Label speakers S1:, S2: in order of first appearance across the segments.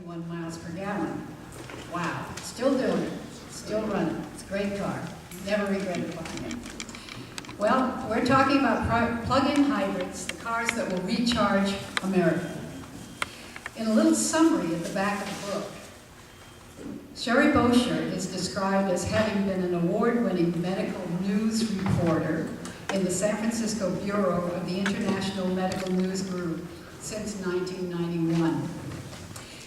S1: 131 miles per gallon. Wow, still doing it, still running. It's a great car. Never regretted buying it. Well, we're talking about plug-in hybrids, the cars that will recharge America. In a little summary at the back of the book, Sherry Boschert is described as having been an award-winning medical news reporter in the San Francisco Bureau of the International Medical News Group since 1991.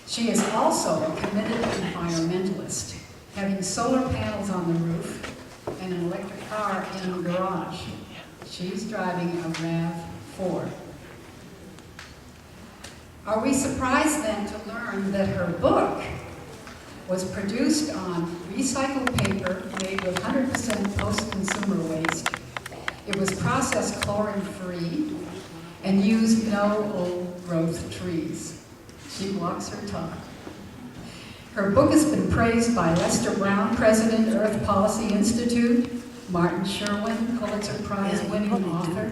S1: She is also a committed environmentalist, having solar panels on the roof and an electric car in the garage. She's driving a RAV4. Are we surprised then to learn that her book was produced on recycled paper made with 100% post-consumer waste? It was processed chlorine-free and used no old-growth trees. She walks her talk. Her book has been praised by Lester Brown, President, Earth Policy Institute, Martin Sherwin, Pulitzer Prize-winning author,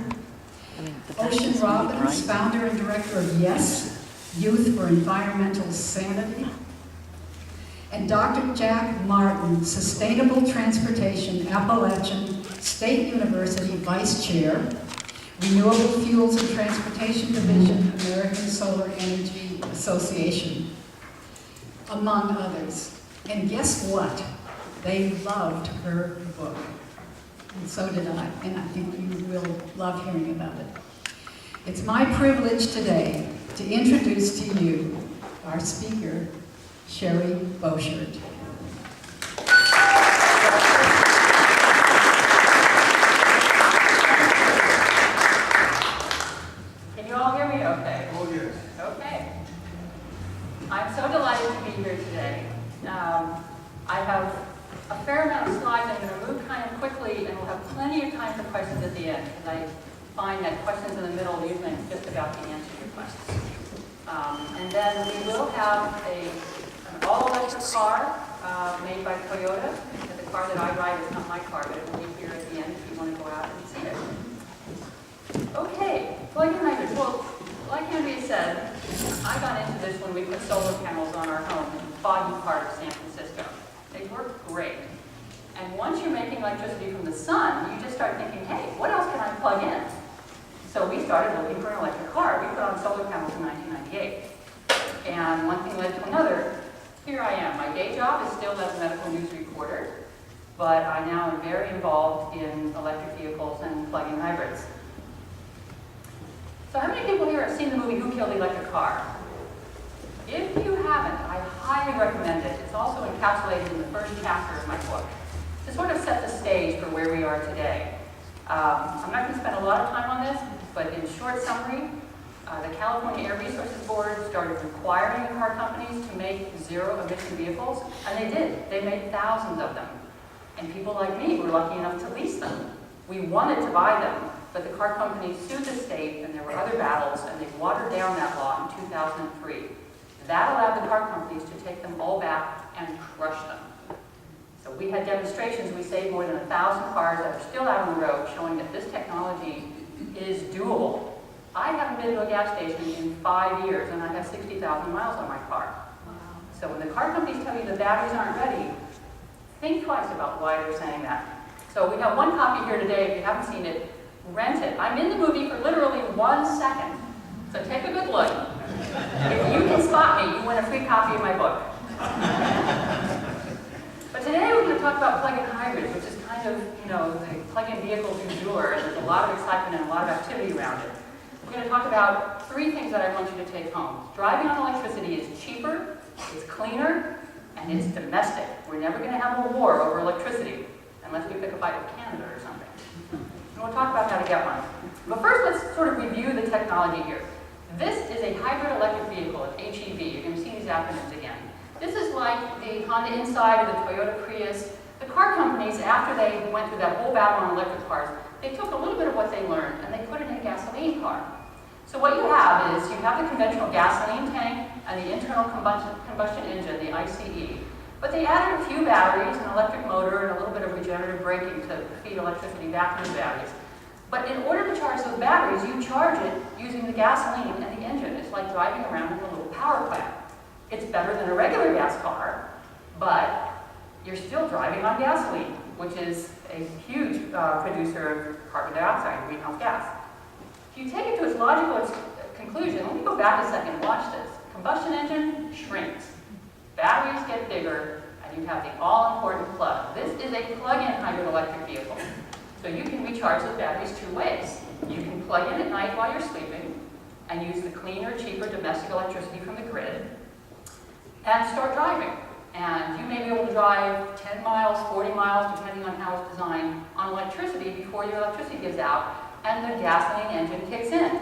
S1: Ocean Robbins, founder and director of YES, Youth for Environmental Sanity, and Dr. Jack Martin, Sustainable Transportation Appalachian State University Vice Chair, Renewable Fuels and Transportation Division, American Solar Energy Association, among others. And guess what? They loved her book. And so did I, and I think you will love hearing about it. It's my privilege today to introduce to you our speaker, Sherry Boschert.
S2: Can you all hear me okay?
S3: Oh, yes.
S2: Okay. I'm so delighted to be here today. I have a fair amount of slides I'm going to move kind of quickly, and we'll have plenty of time for questions at the end, because I find that questions in the middle usually is just about the answer to your questions. And then we will have an all-electric car made by Toyota. The car that I ride is not my car, but it will be here at the end if you want to go out and see it. Okay, plug-in hybrids. Well, like Andrea said, I got into this when we put solar panels on our home in the foggy part of San Francisco. They work great. And once you're making electricity from the sun, you just start thinking, hey, what else can I plug in? So we started looking for an electric car. We put on solar panels in 1998. And one thing led to another. Here I am. My day job is still as a medical news reporter, but I now am very involved in electric vehicles and plug-in hybrids. So how many people here have seen the movie Who Killed the Electric Car? If you haven't, I highly recommend it. It's also encapsulated in the first chapter of my book to sort of set the stage for where we are today. I'm not going to spend a lot of time on this, but in short summary, the California Air Resources Board started requiring car companies to make zero-emission vehicles, and they did. They made thousands of them. And people like me were lucky enough to lease them. We wanted to buy them, but the car companies sued the state, and there were other battles, and they watered down that law in 2003. That allowed the car companies to take them all back and crush them. So we had demonstrations. We saved more than 1,000 cars that are still out on the road, showing that this technology is doable. I haven't been to a gas station in 5 years, and I have 60,000 miles on my car. Wow. So when the car companies tell you the batteries aren't ready, think twice about why they're saying that. So we have one copy here today. If you haven't seen it, rent it. I'm in the movie for literally 1 second, so take a good look. If you can spot me, you win a free copy of my book. But today we're going to talk about plug-in hybrids, which is kind of, the plug-in vehicle du jour, and there's a lot of excitement and a lot of activity around it. We're going to talk about 3 things that I want you to take home. Driving on electricity is cheaper, it's cleaner, and it's domestic. We're never going to have a war over electricity, unless we pick a fight with Canada or something. And we'll talk about how to get one. But first, let's sort of review the technology here. This is a hybrid electric vehicle, an HEV. You're going to see these acronyms again. This is like the Honda Insight or the Toyota Prius. The car companies, after they went through that whole battle on electric cars, they took a little bit of what they learned and they put it in a gasoline car. So what you have is, you have the conventional gasoline tank and the internal combustion engine, the ICE. But they added a few batteries, an electric motor, and a little bit of regenerative braking to feed electricity back into the batteries. But in order to charge those batteries, you charge it using the gasoline and the engine. It's like driving around in a little power plant. It's better than a regular gas car, but you're still driving on gasoline, which is a huge producer of carbon dioxide and greenhouse gas. If you take it to its logical conclusion, let me go back a second, watch this. Combustion engine shrinks, batteries get bigger, and you have the all-important plug. This is a plug-in hybrid electric vehicle. So you can recharge those batteries two ways. You can plug in at night while you're sleeping and use the cleaner, cheaper domestic electricity from the grid and start driving. And you may be able to drive 10 miles, 40 miles, depending on how it's designed, on electricity before your electricity gives out and the gasoline engine kicks in.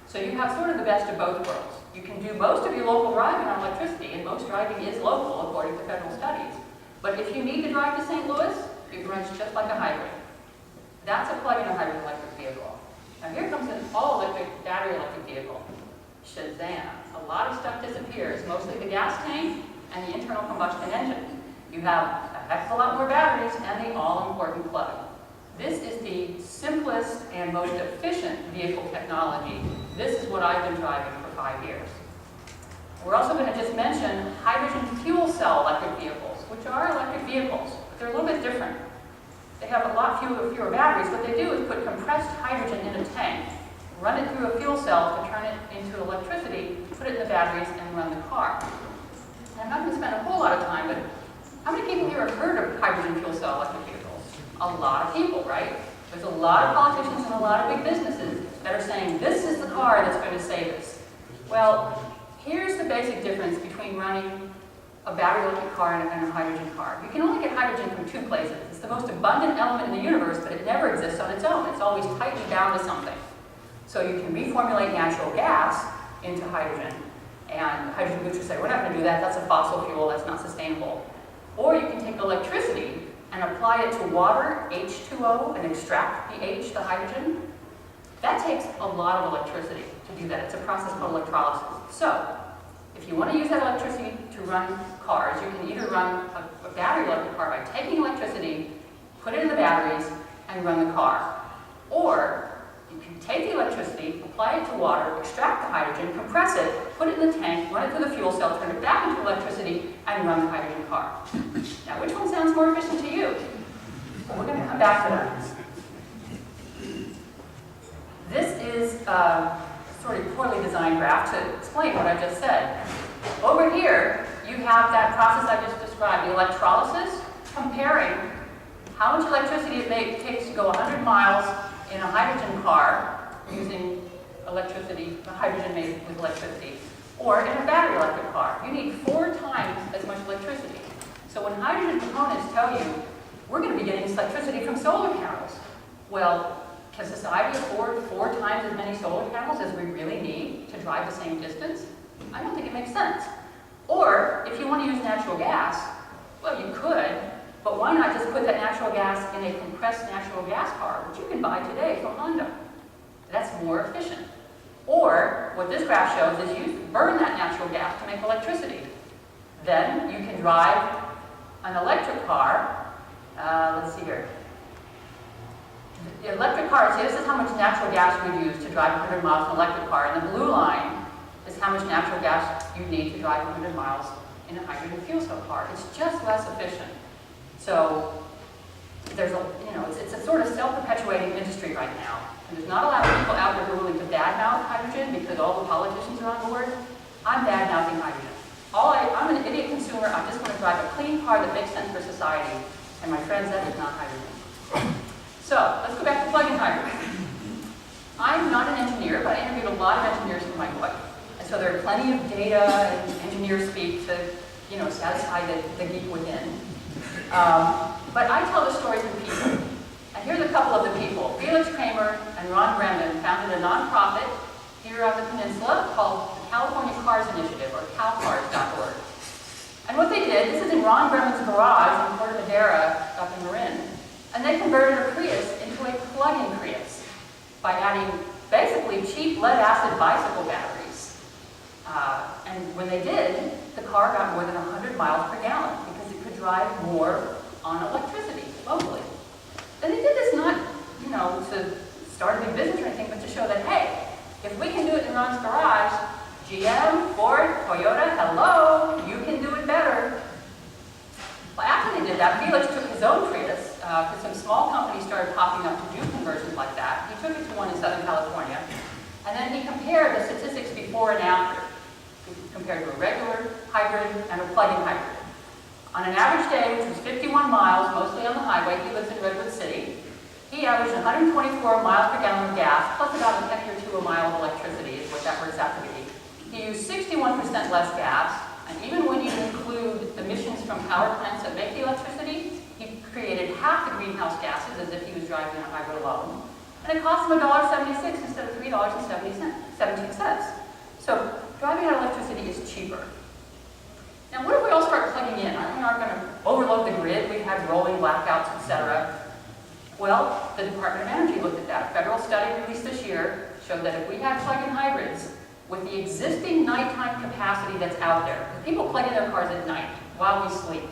S2: So you have sort of the best of both worlds. You can do most of your local driving on electricity, and most driving is local according to federal studies. But if you need to drive to St. Louis, it runs just like a hybrid. That's a plug-in hybrid electric vehicle. Now here comes an all-electric, battery electric vehicle. Shazam. A lot of stuff disappears, mostly the gas tank and the internal combustion engine. You have a heck of a lot more batteries and the all-important plug. This is the simplest and most efficient vehicle technology. This is what I've been driving for 5 years. We're also going to just mention hydrogen fuel cell electric vehicles, which are electric vehicles, but they're a little bit different. They have a lot fewer batteries. What they do is put compressed hydrogen in a tank, run it through a fuel cell to turn it into electricity, put it in the batteries, and run the car. And I'm not going to spend a whole lot of time, but how many people here have heard of hydrogen fuel cell electric vehicles? A lot of people, right? There's a lot of politicians and a lot of big businesses that are saying, this is the car that's going to save us. Well, here's the basic difference between running a battery electric car and a hydrogen car. You can only get hydrogen from two places. It's the most abundant element in the universe, but it never exists on its own. It's always tightly bound to something. So you can reformulate natural gas into hydrogen. And hydrogen groups will say, we're not going to do that. That's a fossil fuel. That's not sustainable. Or you can take electricity and apply it to water, H2O, and extract the H, the hydrogen. That takes a lot of electricity to do that. It's a process called electrolysis. So, if you want to use that electricity to run cars, you can either run a battery electric car by taking electricity, put it in the batteries, and run the car. Or, you can take the electricity, apply it to water, extract the hydrogen, compress it, put it in the tank, run it through the fuel cell, turn it back into electricity, and run the hydrogen car. Now, which one sounds more efficient to you? Well, we're going to come back to that. This is a sort of poorly designed graph to explain what I just said. Over here, you have that process I just described, the electrolysis, comparing how much electricity it takes to go 100 miles in a hydrogen car using electricity, hydrogen made with electricity, or in a battery electric car. You need 4 times as much electricity. So when hydrogen proponents tell you, we're going to be getting this electricity from solar panels, well, can society afford 4 times as many solar panels as we really need to drive the same distance? I don't think it makes sense. Or, if you want to use natural gas, well, you could, but why not just put that natural gas in a compressed natural gas car, which you can buy today from Honda? That's more efficient. Or, what this graph shows is you burn that natural gas to make electricity. Then you can drive an electric car. Let's see here. The electric car, see, this is how much natural gas you would use to drive 100 miles in an electric car. And the blue line is how much natural gas you need to drive 100 miles in a hydrogen fuel cell car. It's just less efficient. So there's a, it's a sort of self-perpetuating industry right now. And there's not a lot of people out there who are willing to badmouth hydrogen because all the politicians are on board. I'm badmouthing hydrogen. I'm an idiot consumer. I just want to drive a clean car that makes sense for society. And my friends, that is not hydrogen. So let's go back to plug-in hydrogen. I'm not an engineer, but I interviewed a lot of engineers for my book. And so there are plenty of data and engineer speak to, satisfy the geek within. But I tell the stories of people. And here's a couple of the people. Felix Kramer and Ron Bremden founded a nonprofit here on the peninsula called the California Cars Initiative, or calcars.org. And what they did, this is in Ron Bremden's garage in Puerto Madera, up in Marin, and they converted a Prius into a plug-in Prius by adding basically cheap lead-acid bicycle batteries. And when they did, the car got more than 100 miles per gallon because it could drive more on electricity locally. And they did this not, to start a big business or anything, but to show that, hey, if we can do it in Ron's garage, GM, Ford, Toyota, hello, you can do it better. Well, after they did that, Felix took his own Prius, because some small companies started popping up to do conversions like that. He took it to one in Southern California, and then he compared the statistics before and after. He compared to a regular hybrid and a plug-in hybrid. On an average day, which was 51 miles, mostly on the highway, he lives in Redwood City, he averaged 124 miles per gallon of gas, plus about a penny or two a mile of electricity is what that works out to be. He used 61% less gas, and even when you include emissions from power plants that make the electricity, he created half the greenhouse gases as if he was driving a hybrid alone. And it cost him $1.76 instead of $3.17. So driving on electricity is cheaper. Now what if we all start plugging in? We aren't going to overload the grid. We've had rolling blackouts, etc. Well, the Department of Energy looked at that. A federal study released this year showed that if we had plug-in hybrids, with the existing nighttime capacity that's out there, because people plug in their cars at night while we sleep,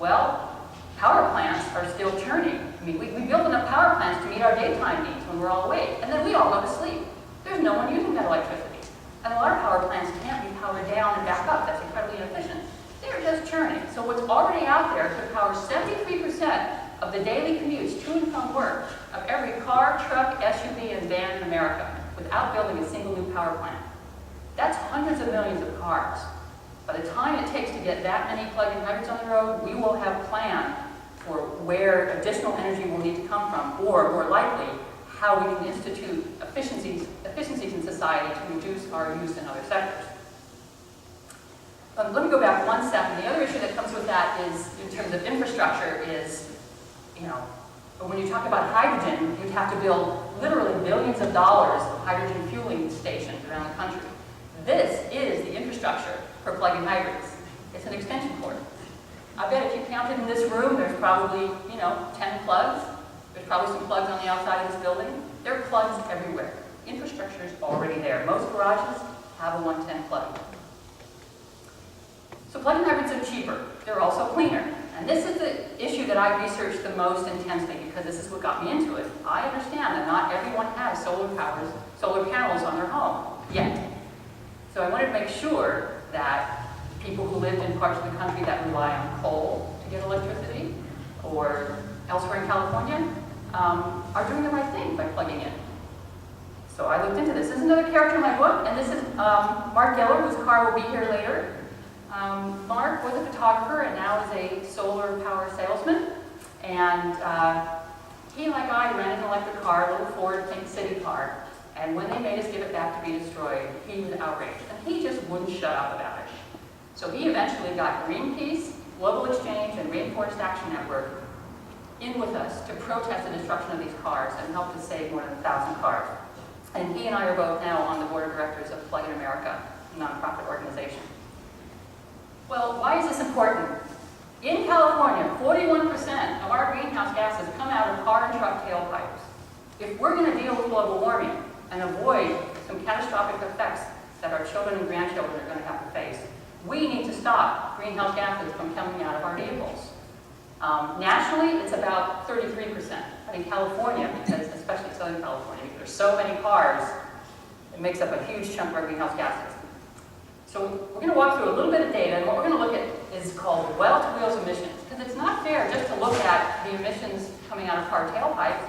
S2: well, power plants are still churning. I mean, we build enough power plants to meet our daytime needs when we're all awake, and then we all go to sleep. There's no one using that electricity. And a lot of power plants can't be powered down and back up. That's incredibly inefficient. They're just churning. So what's already out there could power 73% of the daily commutes to and from work of every car, truck, SUV, and van in America without building a single new power plant. That's hundreds of millions of cars. By the time it takes to get that many plug-in hybrids on the road, we will have planned for where additional energy will need to come from, or more likely, how we can institute efficiencies in society to reduce our use in other sectors. Let me go back 1 second. The other issue that comes with that is, in terms of infrastructure, is, when you talk about hydrogen, you'd have to build literally billions of dollars of hydrogen fueling stations around the country. This is the infrastructure for plug-in hybrids. It's an extension cord. I bet if you counted in this room, there's probably, 10 plugs. There's probably some plugs on the outside of this building. There are plugs everywhere. Infrastructure is already there. Most garages have a 110 plug. So plug-in hybrids are cheaper. They're also cleaner. And this is the issue that I researched the most intensely because this is what got me into it. I understand that not everyone has solar panels on their home yet. So I wanted to make sure that people who lived in parts of the country that rely on coal to get electricity, or elsewhere in California, are doing the right thing by plugging in. So I looked into this. This is another character in my book, and this is Mark Geller, whose car will be here later. Mark was a photographer and now is a solar power salesman. And he, like I, ran an electric car, a little Ford Pink City car. And when they made us give it back to be destroyed, he was outraged. And he just wouldn't shut up about it. So he eventually got Greenpeace, Global Exchange, and Rainforest Action Network in with us to protest the destruction of these cars and help to save more than 1,000 cars. And he and I are both now on the board of directors of Plug in America, a nonprofit organization. Well, why is this important? In California, 41% of our greenhouse gases come out of car and truck tailpipes. If we're going to deal with global warming and avoid some catastrophic effects that our children and grandchildren are going to have to face, we need to stop greenhouse gases from coming out of our vehicles. Nationally, it's about 33%. But in California, because especially Southern California, because there's so many cars, it makes up a huge chunk of our greenhouse gases. So we're going to walk through a little bit of data, and what we're going to look at is called well-to-wheels emissions. Because it's not fair just to look at the emissions coming out of car tailpipes.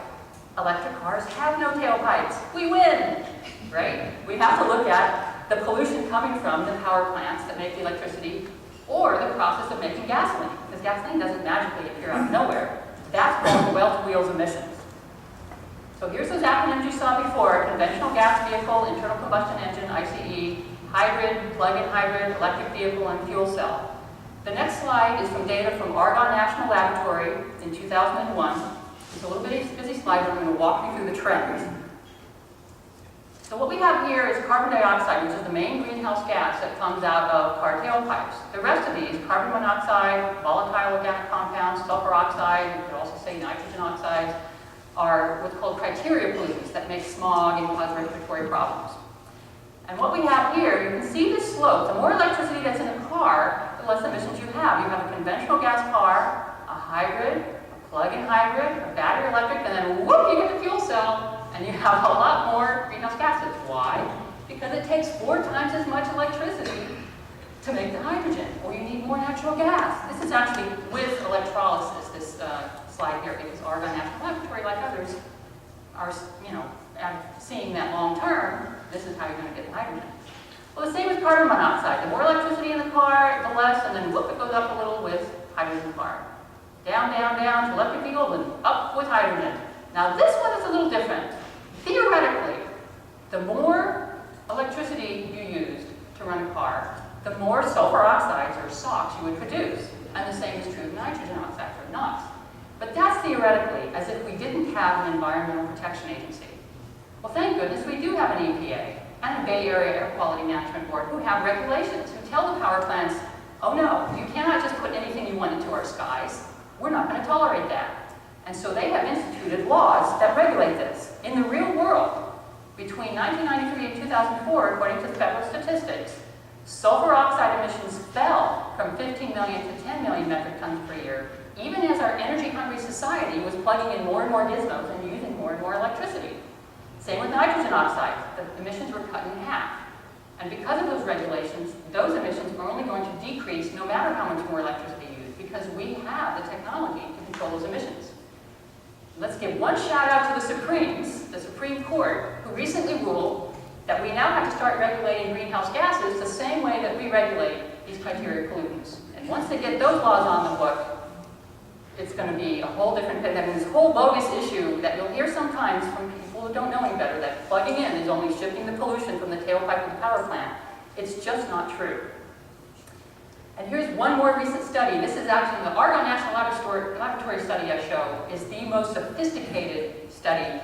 S2: Electric cars have no tailpipes. We win, right? We have to look at the pollution coming from the power plants that make the electricity, or the process of making gasoline, because gasoline doesn't magically appear out of nowhere. That's called well-to-wheels emissions. So here's those acronyms you saw before: conventional gas vehicle, internal combustion engine, ICE, hybrid, plug-in hybrid, electric vehicle, and fuel cell. The next slide is from data from Argonne National Laboratory in 2001. It's a little bit busy slide, but I'm going to walk you through the trends. So what we have here is carbon dioxide, which is the main greenhouse gas that comes out of car tailpipes. The rest of these, carbon monoxide, volatile organic compounds, sulfur oxide, you could also say nitrogen oxides, are what's called criteria pollutants that make smog and cause respiratory problems. And what we have here, you can see this slope. The more electricity that's in a car, the less emissions you have. You have a conventional gas car, a hybrid, a plug-in hybrid, a battery electric, and then whoop, you get the fuel cell, and you have a lot more greenhouse gases. Why? Because because it takes 4 times as much electricity to make the hydrogen, or you need more natural gas. This is actually with electrolysis, this slide here, because Argonne National Laboratory, like others, are, seeing that long term, this is how you're going to get the hydrogen. Well, the same with carbon monoxide. The more electricity in the car, the less, and then whoop, it goes up a little with hydrogen car. Down, down, down to electric vehicle, and up with hydrogen. Now this one is a little different. Theoretically, the more electricity you used to run a car, the more sulfur oxides, or SOx, you would produce. And the same is true of nitrogen oxides, or NOx. But that's theoretically, as if we didn't have an environmental protection agency. Well, thank goodness we do have an EPA and a Bay Area Air Quality Management Board who have regulations, who tell the power plants, oh no, you cannot just put anything you want into our skies. We're not going to tolerate that. And so they have instituted laws that regulate this. In the real world, between 1993 and 2004, according to the federal statistics, sulfur oxide emissions fell from 15 million to 10 million metric tons per year, even as our energy-hungry society was plugging in more and more gizmos and using more and more electricity. Same with nitrogen oxide. The emissions were cut in half. And because of those regulations, those emissions are only going to decrease no matter how much more electricity used, because we have the technology to control those emissions. Let's give one shout out to the Supreme Court, who recently ruled that we now have to start regulating greenhouse gases the same way that we regulate these criteria pollutants. And once they get those laws on the book, it's going to be a whole different thing. I mean, this whole bogus issue that you'll hear sometimes from people who don't know any better, that plugging in is only shifting the pollution from the tailpipe of the power plant. It's just not true. And here's one more recent study. This is actually the Argonne National Laboratory study I show is the most sophisticated study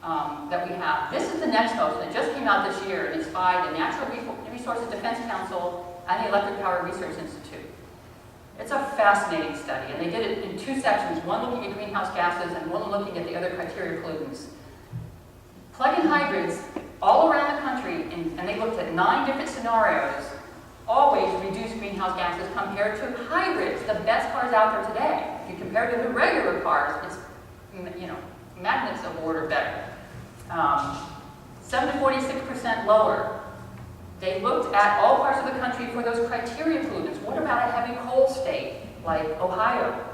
S2: that we have. This is the next most, and it just came out this year, and it's by the Natural Resources Defense Council and the Electric Power Research Institute. It's a fascinating study, and they did it in 2 sections, one looking at greenhouse gases and one looking at the other criteria pollutants. Plug-in hybrids all around the country, and they looked at 9 different scenarios, always reduce greenhouse gases compared to hybrids, the best cars out there today. If you compare it to the regular cars, it's, magnets of order better. 7 to 46% lower. They looked at all parts of the country for those criteria pollutants. What about a heavy coal state like Ohio?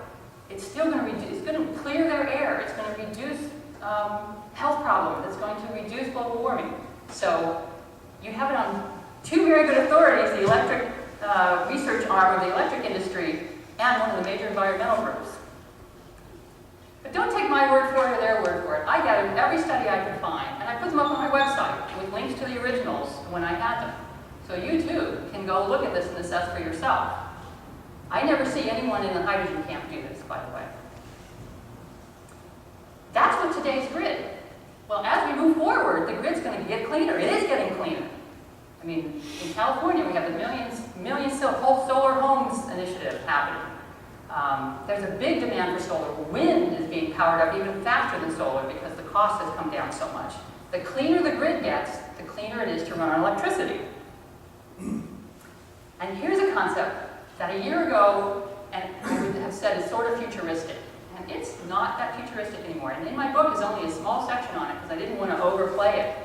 S2: It's still going to reduce, it's going to clear their air. It's going to reduce health problems. It's going to reduce global warming. So you have it on 2 very good authorities, the electric research arm of the electric industry and one of the major environmental groups. But don't take my word for it or their word for it. I gathered every study I could find, and I put them up on my website with links to the originals when I had them. So you too can go look at this and assess for yourself. I never see anyone in the hydrogen camp do this, by the way. That's what today's grid. Well, as we move forward, the grid's going to get cleaner. It is getting cleaner. I mean, in California, we have the million solar homes initiative happening. There's a big demand for solar. Wind is being powered up even faster than solar because the cost has come down so much. The cleaner the grid gets, the cleaner it is to run on electricity. And here's a concept that a year ago, and I would have said is sort of futuristic. And it's not that futuristic anymore. And in my book is only a small section on it because I didn't want to overplay it.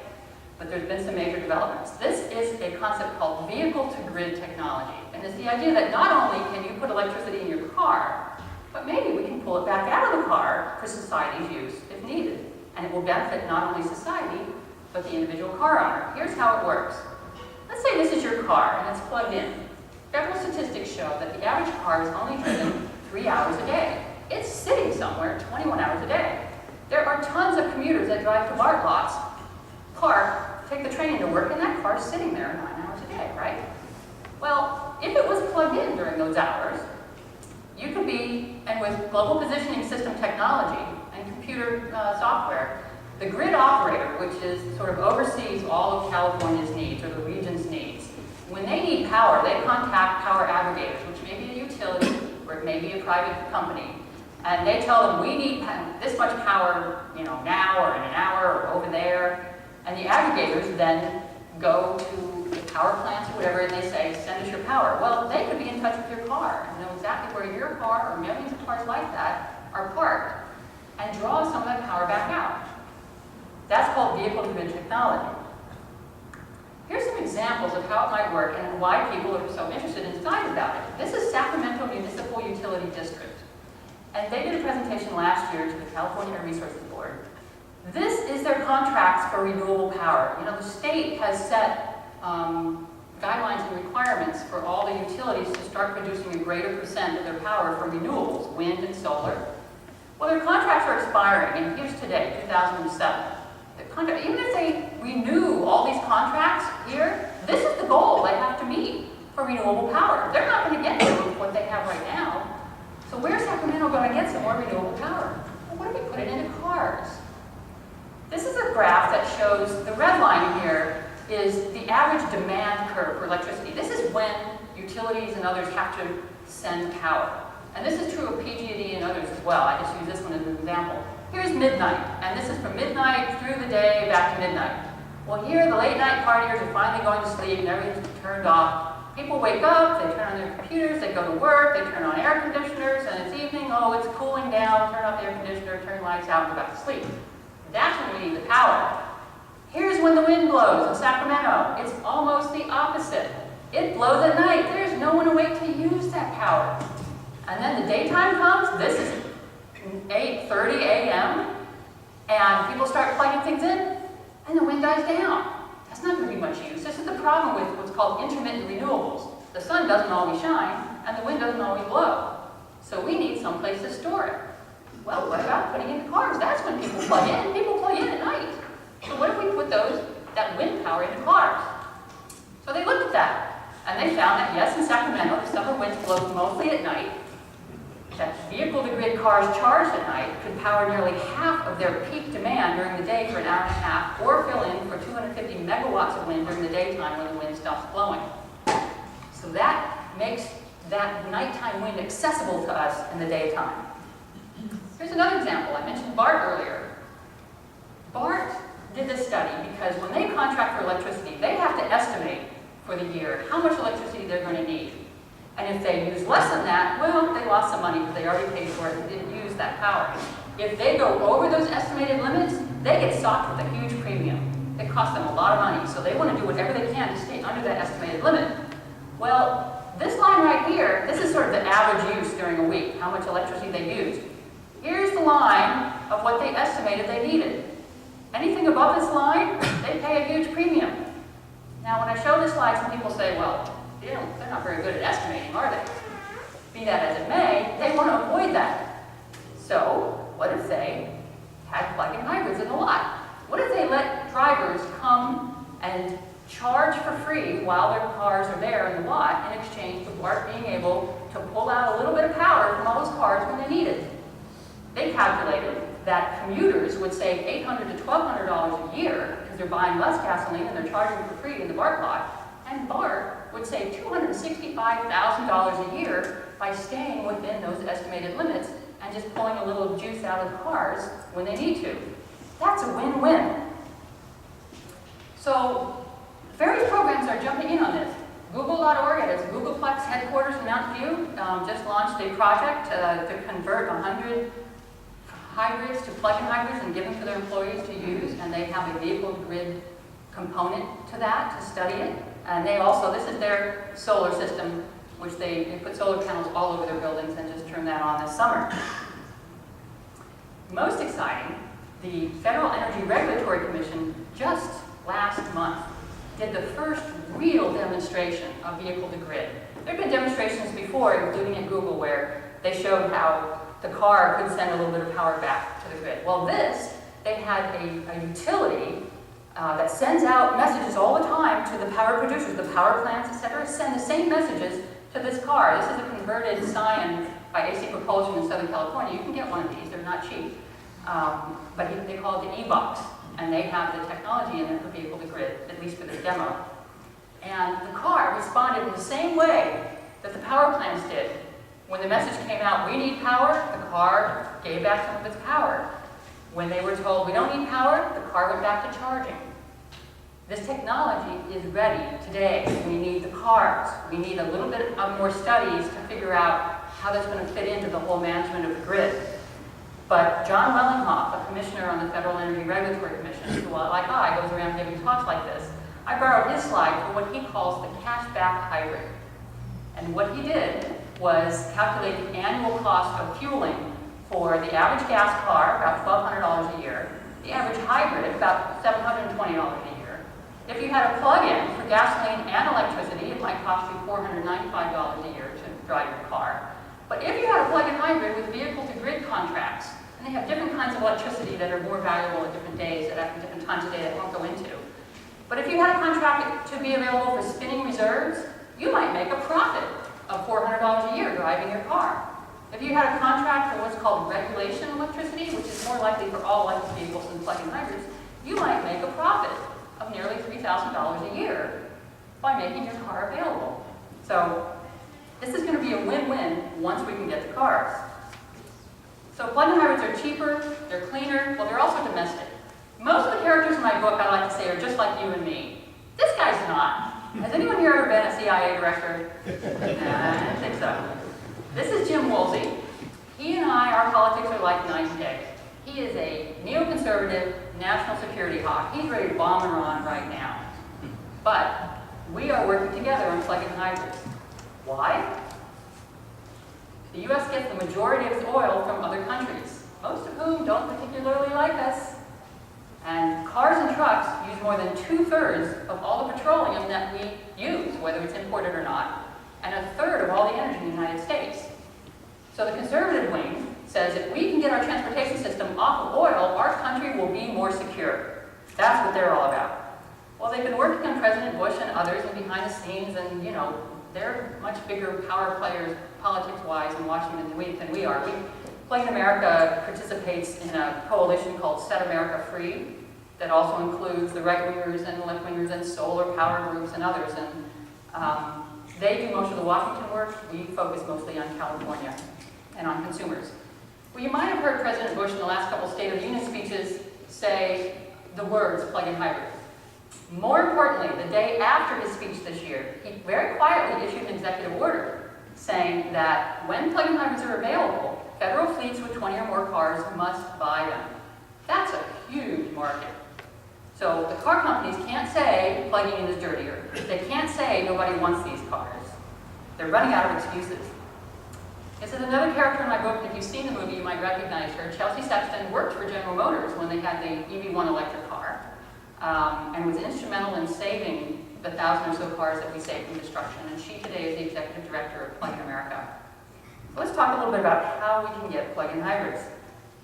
S2: But there's been some major developments. This is a concept called vehicle-to-grid technology. And it's the idea that not only can you put electricity in your car, but maybe we can pull it back out of the car for society's use if needed. And it will benefit not only society, but the individual car owner. Here's how it works. Let's say this is your car and it's plugged in. Federal statistics show that the average car is only driven 3 hours a day. It's sitting somewhere 21 hours a day. There are tons of commuters that drive to BART lots, park, take the train into work, and that car's sitting there 9 hours a day, right? Well, if it was plugged in during those hours, you could be, and with global positioning system technology and computer software, the grid operator, which is sort of oversees all of California's needs or the region's needs, when they need power, they contact power aggregators, which may be a utility or it may be a private company, and they tell them we need this much power, now or in an hour or over there, and the aggregators then go to the power plants or whatever, and they say, send us your power. Well, they could be in touch with your car and know exactly where your car or millions of cars like that are parked and draw some of that power back out. That's called vehicle-to-grid technology. Here's examples of how it might work and why people are so interested in studying about it. This is Sacramento Municipal Utility District. And they did a presentation last year to the California Air Resources Board. This is their contracts for renewable power. You know, the state has set guidelines and requirements for all the utilities to start producing a greater percent of their power from renewables, wind and solar. Well, their contracts are expiring, and here's today, 2007. The contract, even if they renew all these contracts here, this is the goal they have to meet for renewable power. They're not going to get to what they have right now. So where's Sacramento going to get some more renewable power? Well, what if we put it into cars? This is a graph that shows, the red line here is the average demand curve for electricity. This is when utilities and others have to send power. And this is true of PG&E and others as well. I just use this one as an example. Here's midnight, and this is from midnight through the day back to midnight. Well, here the late night partiers are finally going to sleep and everything's turned off. People wake up, they turn on their computers, they go to work, they turn on air conditioners, and it's evening, oh, it's cooling down, turn off the air conditioner, turn lights out, and go back to sleep. That's when we need the power. Here's when the wind blows in Sacramento. It's almost the opposite. It blows at night. There's no one awake to use that power. And then the daytime comes, this is 8:30 a.m., and people start plugging things in, and the wind dies down. That's not going to be much use. This is the problem with what's called intermittent renewables. The sun doesn't always shine, and the wind doesn't always blow. So we need some place to store it. Well, what about putting it in cars? That's when people plug in. People plug in at night. So what if we put that wind power into cars? So they looked at that, and they found that yes, in Sacramento, the summer winds blow mostly at night, that vehicle-to-grid cars charged at night could power nearly half of their peak demand during the day for an hour and a half, or fill in for 250 megawatts of wind during the daytime when the wind stops blowing. So that makes that nighttime wind accessible to us in the daytime. Here's another example. I mentioned BART earlier. BART did this study because when they contract for electricity, they have to estimate for the year how much electricity they're going to need. And if they use less than that, well, they lost some money because they already paid for it and didn't use that power. If they go over those estimated limits, they get socked with a huge premium. It costs them a lot of money, so they want to do whatever they can to stay under that estimated limit. Well, this line right here, this is sort of the average use during a week, how much electricity they used. Here's the line of what they estimated they needed. Anything above this line, they pay a huge premium. Now, when I show this slide, some people say, well, they're not very good at estimating, are they? Be that as it may, they want to avoid that. So, what if they had plug-in hybrids in the lot? What if they let drivers come and charge for free while their cars are there in the lot in exchange for BART being able to pull out a little bit of power from all those cars when they need it? They calculated that commuters would save $800 to $1,200 a year because they're buying less gasoline and they're charging for free in the BART lot, and BART would save $265,000 a year by staying within those estimated limits and just pulling a little juice out of the cars when they need to. That's a win-win. So various programs are jumping in on this. Google.org at its Googleplex headquarters in Mountain View just launched a project to convert 100 hybrids to plug-in hybrids and give them to their employees to use, and they have a vehicle-to-grid component to that to study it. And they also, this is their solar system, which they put solar panels all over their buildings and just turned that on this summer. Most exciting, the Federal Energy Regulatory Commission just last month did the first real demonstration of vehicle-to-grid. There have been demonstrations before, including at Google, where they showed how the car could send a little bit of power back to the grid. Well, this, they had a utility that sends out messages all the time to the power producers, the power plants, etc., send the same messages to this car. This is a converted Scion by AC Propulsion in Southern California. You can get one of these, they're not cheap. But they call it the e-box, and they have the technology in it for vehicle-to-grid, at least for this demo. And the car responded in the same way that the power plants did. When the message came out, we need power, the car gave back some of its power. When they were told we don't need power, the car went back to charging. This technology is ready today. We need the cars. We need a little bit of more studies to figure out how that's going to fit into the whole management of the grid. But John Wellinghoff, a commissioner on the Federal Energy Regulatory Commission, who, like I, goes around giving talks like this, I borrowed his slide for what he calls the cashback hybrid. And what he did was calculate the annual cost of fueling for the average gas car, about $1,200 a year, the average hybrid, about $720 a year. If you had a plug-in for gasoline and electricity, it might cost you $495 a year to drive your car. But if you had a plug-in hybrid with vehicle-to-grid contracts, and they have different kinds of electricity that are more valuable at different days, at different times of day that I won't go into. But if you had a contract to be available for spinning reserves, you might make a profit of $400 a year driving your car. If you had a contract for what's called regulation electricity, which is more likely for all electric vehicles than plug-in hybrids, you might make a profit of nearly $3,000 a year by making your car available. So this is going to be a win-win once we can get the cars. So plug-in hybrids are cheaper, they're cleaner, well, they're also domestic. Most of the characters in my book, I like to say, are just like you and me. This guy's not. Has anyone here ever been a CIA director? Nah, I don't think so. This is Jim Woolsey. He and I, our politics are like night and day. He is a neoconservative national security hawk. He's ready to bomb Iran right now. But we are working together on plug-in hybrids. Why? The U.S. gets the majority of its oil from other countries, most of whom don't particularly like us. And cars and trucks use more than 2/3 of all the petroleum that we use, whether it's imported or not, and 1/3 of all the energy in the United States. So the conservative wing says if we can get our transportation system off of oil, our country will be more secure. That's what they're all about. Well, they've been working on President Bush and others and behind the scenes, and they're much bigger power players politics-wise in Washington than we are. Plug-in America participates in a coalition called Set America Free that also includes the right-wingers and left-wingers and solar power groups and others. And they do most of the Washington work. We focus mostly on California and on consumers. Well, you might have heard President Bush in the last couple State of the Union speeches say the words plug-in hybrid. More importantly, the day after his speech this year, he very quietly issued an executive order saying that when plug-in hybrids are available, federal fleets with 20 or more cars must buy them. That's a huge market. So the car companies can't say plugging in is dirtier. They can't say nobody wants these cars. They're running out of excuses. This is another character in my book, and if you've seen the movie, you might recognize her. Chelsea Sexton worked for General Motors when they had the EV1 electric car, and was instrumental in saving the 1,000 or so cars that we saved from destruction. And she today is the executive director of Plug-in America. Let's talk a little bit about how we can get plug-in hybrids.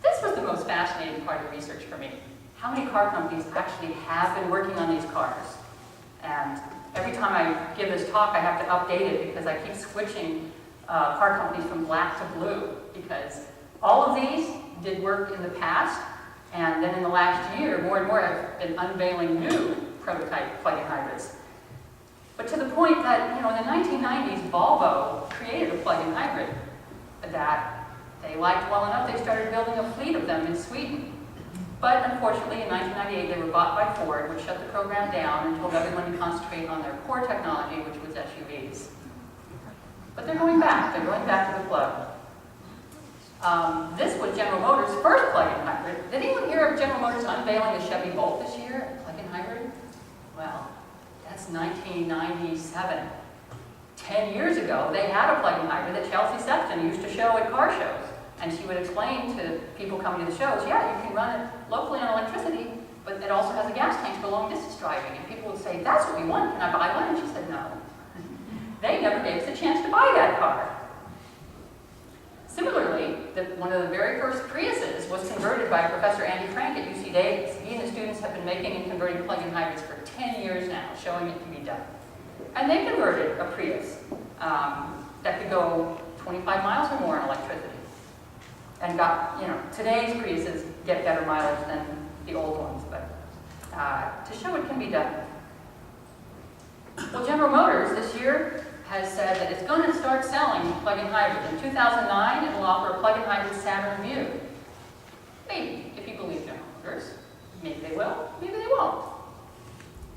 S2: This was the most fascinating part of the research for me. How many car companies actually have been working on these cars? And every time I give this talk, I have to update it because I keep switching car companies from black to blue, because all of these did work in the past, and then in the last year, more and more have been unveiling new prototype plug-in hybrids. But to the point that, in the 1990s, Volvo created a plug-in hybrid that they liked well enough, they started building a fleet of them in Sweden. But unfortunately, in 1998, they were bought by Ford, which shut the program down and told everyone to concentrate on their core technology, which was SUVs. But they're going back. They're going back to the plug. This was General Motors' first plug-in hybrid. Did anyone hear of General Motors unveiling the Chevy Bolt this year, a plug-in hybrid? Well, that's 1997. 10 years ago, they had a plug-in hybrid that Chelsea Sexton used to show at car shows. And she would explain to people coming to the shows, yeah, you can run it locally on electricity, but it also has a gas tank for long distance driving. And people would say, that's what we want, can I buy one? And she said, no. They never gave us a chance to buy that car. Similarly, one of the very first Priuses was converted by Professor Andy Frank at UC Davis. He and the students have been making and converting plug-in hybrids for 10 years now, showing it can be done. And they converted a Prius that could go 25 miles or more on electricity. And got, today's Priuses get better mileage than the old ones, but to show it can be done. Well, General Motors this year has said that it's going to start selling plug-in hybrids. In 2009, it will offer a plug-in hybrid Saturn Vue. Maybe, if you believe General Motors. Maybe they will, maybe they won't.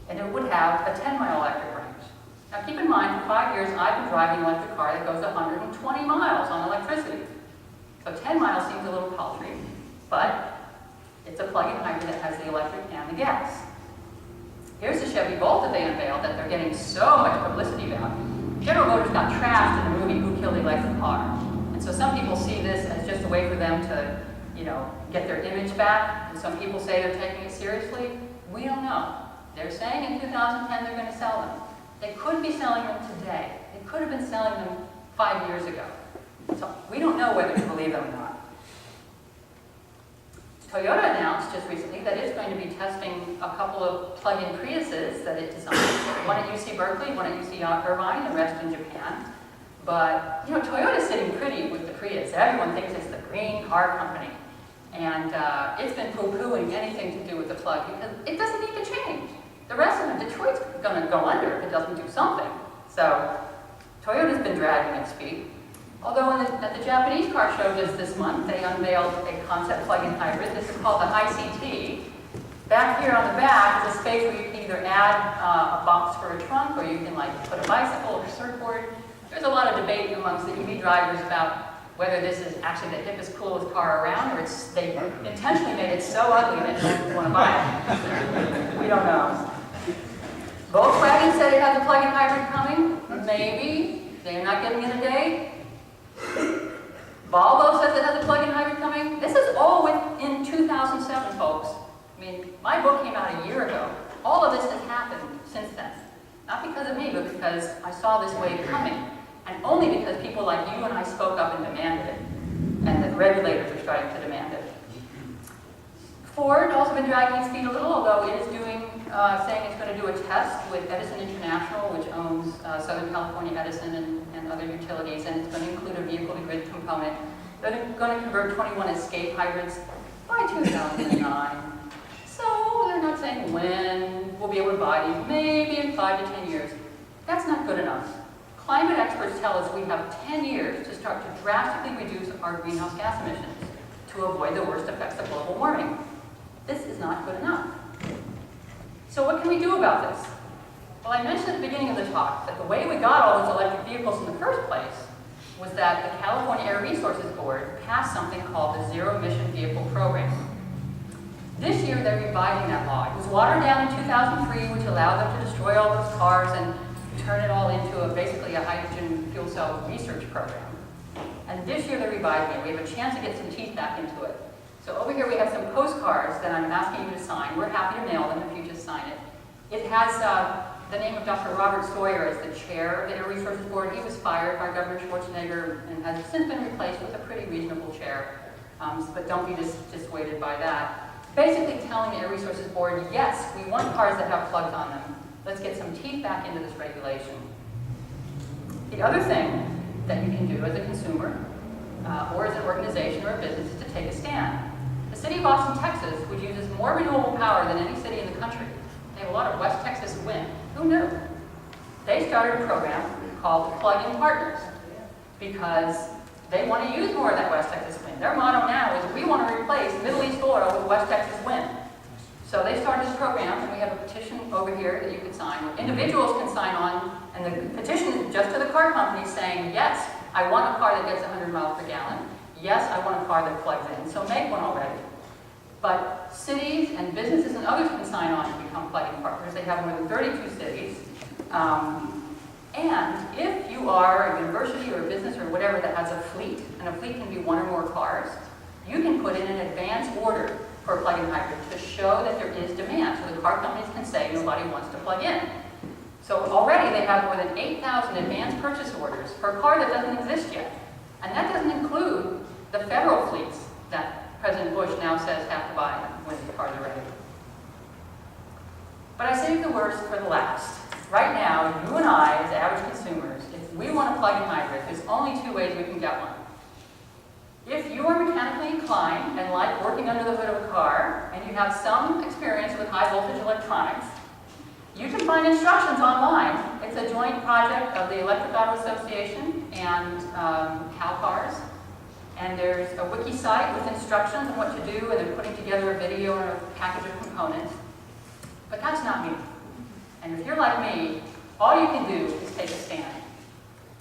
S2: And it would have a 10-mile electric range. Now keep in mind, for 5 years, I've been driving an electric car that goes 120 miles on electricity. So 10 miles seems a little paltry, but it's a plug-in hybrid that has the electric and the gas. Here's the Chevy Bolt that they unveiled that they're getting so much publicity about. General Motors got trashed in the movie Who Killed the Electric Car. And so some people see this as just a way for them to, get their image back. And some people say they're taking it seriously. We don't know. They're saying in 2010 they're going to sell them. They could be selling them today. They could have been selling them 5 years ago. So we don't know whether to believe them or not. Toyota announced just recently that it's going to be testing a couple of plug-in Priuses that it designed. One at UC Berkeley, one at UC Irvine, the rest in Japan. But, Toyota's sitting pretty with the Prius. Everyone thinks it's the green car company. And it's been poo-pooing anything to do with the plug because it doesn't need to change. The rest of them, Detroit's going to go under if it doesn't do something. So Toyota's been dragging its feet. Although at the Japanese car show just this month, they unveiled a concept plug-in hybrid. This is called the ICT. Back here on the back is a space where you can either add a box for a trunk or you can put a bicycle or a surfboard. There's a lot of debate amongst the EV drivers about whether this is actually the hippest, coolest car around, or they intentionally made it so ugly that no one want to buy it. We don't know. Volkswagen said it has a plug-in hybrid coming. Maybe. They're not giving it a date. Volvo says it has a plug-in hybrid coming. This is all within 2007, folks. I mean, my book came out a year ago. All of this has happened since then. Not because of me, but because I saw this wave coming. And only because people like you and I spoke up and demanded it. And the regulators are starting to demand it. Ford also been dragging its feet a little, although it is saying it's going to do a test with Edison International, which owns Southern California Edison and other utilities, and it's going to include a vehicle-to-grid component. They're going to convert 21 Escape hybrids by 2009. So they're not saying when we'll be able to buy these, maybe in 5 to 10 years. That's not good enough. Climate experts tell us we have 10 years to start to drastically reduce our greenhouse gas emissions to avoid the worst effects of global warming. This is not good enough. So what can we do about this? Well, I mentioned at the beginning of the talk that the way we got all those electric vehicles in the first place was that the California Air Resources Board passed something called the Zero Emission Vehicle Program. This year they're revising that law. It was watered down in 2003, which allowed them to destroy all those cars and turn it all into basically a hydrogen fuel cell research program. And this year they're revising it. We have a chance to get some teeth back into it. So over here we have some postcards that I'm asking you to sign. We're happy to mail them if you just sign it. It has the name of Dr. Robert Sawyer as the chair of the Air Resources Board. He was fired by Governor Schwarzenegger and has since been replaced with a pretty reasonable chair. But don't be dissuaded by that. Basically telling the Air Resources Board, yes, we want cars that have plugs on them. Let's get some teeth back into this regulation. The other thing that you can do as a consumer or as an organization or a business is to take a stand. The city of Austin, Texas, which uses more renewable power than any city in the country. They have a lot of West Texas wind. Who knew? They started a program called Plug-in Partners because they want to use more of that West Texas wind. Their motto now is we want to replace Middle East oil with West Texas wind. So they started this program, and we have a petition over here that you can sign. Individuals can sign on, and the petition is just to the car companies saying, yes, I want a car that gets 100 miles per gallon. Yes, I want a car that plugs in. So make one already. But cities and businesses and others can sign on to become plug-in partners. They have more than 32 cities. And if you are a university or a business or whatever that has a fleet, and a fleet can be one or more cars, you can put in an advance order for a plug-in hybrid to show that there is demand. So the car companies can say nobody wants to plug in. So already they have more than 8,000 advance purchase orders for a car that doesn't exist yet. And that doesn't include the federal fleets that President Bush now says have to buy them when the cars are ready. But I saved the worst for the last. Right now, you and I, as average consumers, if we want a plug-in hybrid, there's only two ways we can get one. If you are mechanically inclined and like working under the hood of a car, and you have some experience with high-voltage electronics, you can find instructions online. It's a joint project of the Electric Auto Association and CalCars. And there's a wiki site with instructions on what to do, and they're putting together a video and a package of components. But that's not me. And if you're like me, all you can do is take a stand.